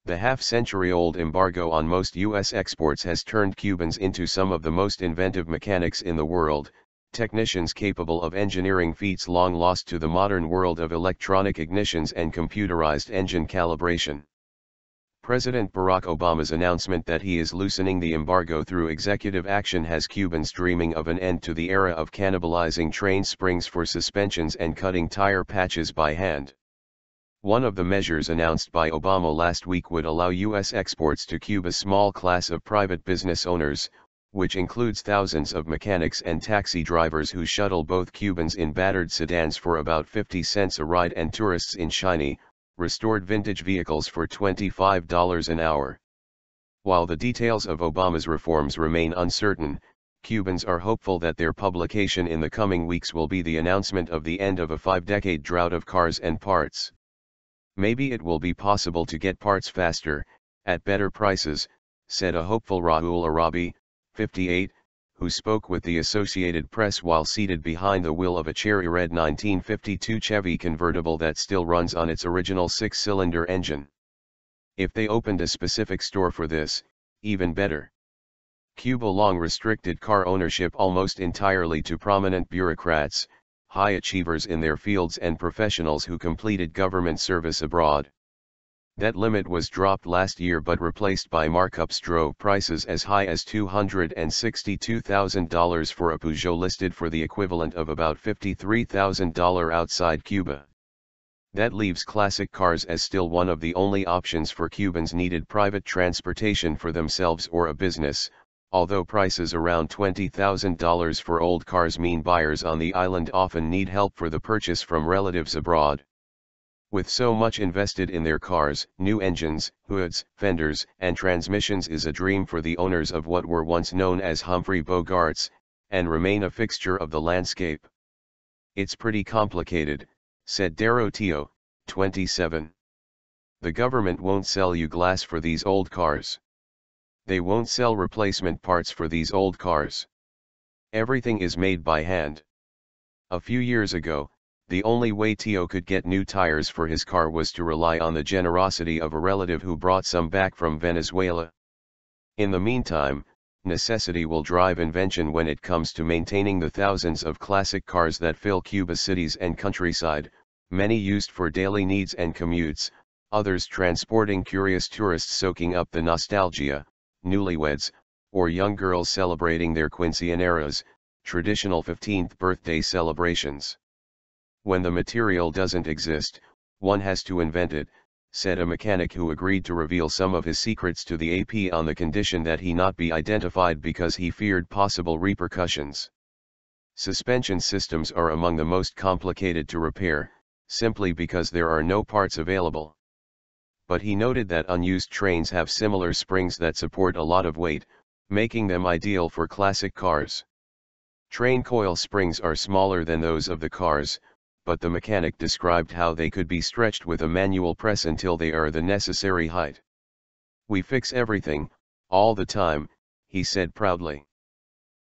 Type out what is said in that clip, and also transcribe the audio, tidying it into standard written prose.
The half-century-old embargo on most U.S. exports has turned Cubans into some of the most inventive mechanics in the world, technicians capable of engineering feats long lost to the modern world of electronic ignitions and computerized engine calibration. President Barack Obama's announcement that he is loosening the embargo through executive action has Cubans dreaming of an end to the era of cannibalizing train springs for suspensions and cutting tire patches by hand. One of the measures announced by Obama last week would allow U.S. exports to Cuba's small class of private business owners, which includes thousands of mechanics and taxi drivers who shuttle both Cubans in battered sedans for about 50 cents a ride and tourists in shiny, restored vintage vehicles for $25 an hour. While the details of Obama's reforms remain uncertain, Cubans are hopeful that their publication in the coming weeks will be the announcement of the end of a 5-decade drought of cars and parts. Maybe it will be possible to get parts faster, at better prices, said a hopeful Rahul Arabi, 58, who spoke with the Associated Press while seated behind the wheel of a cherry red 1952 Chevy convertible that still runs on its original 6-cylinder engine. If they opened a specific store for this, even better. Cuba long restricted car ownership almost entirely to prominent bureaucrats, high achievers in their fields and professionals who completed government service abroad. That limit was dropped last year but replaced by markups drove prices as high as $262,000 for a Peugeot listed for the equivalent of about $53,000 outside Cuba. That leaves classic cars as still one of the only options for Cubans needed private transportation for themselves or a business, although prices around $20,000 for old cars mean buyers on the island often need help for the purchase from relatives abroad. With so much invested in their cars, new engines, hoods, fenders, and transmissions is a dream for the owners of what were once known as Humphrey Bogarts, and remain a fixture of the landscape. It's pretty complicated, said Doroteo, 27. The government won't sell you glass for these old cars. They won't sell replacement parts for these old cars. Everything is made by hand. A few years ago, the only way Teo could get new tires for his car was to rely on the generosity of a relative who brought some back from Venezuela. In the meantime, necessity will drive invention when it comes to maintaining the thousands of classic cars that fill Cuba's cities and countryside, many used for daily needs and commutes, others transporting curious tourists soaking up the nostalgia, newlyweds, or young girls celebrating their quinceañeras, traditional 15th birthday celebrations. When the material doesn't exist, one has to invent it, said a mechanic who agreed to reveal some of his secrets to the AP on the condition that he not be identified because he feared possible repercussions. Suspension systems are among the most complicated to repair, simply because there are no parts available. But he noted that unused trains have similar springs that support a lot of weight, making them ideal for classic cars. Train coil springs are smaller than those of the cars, but the mechanic described how they could be stretched with a manual press until they are the necessary height. "We fix everything, all the time," he said proudly.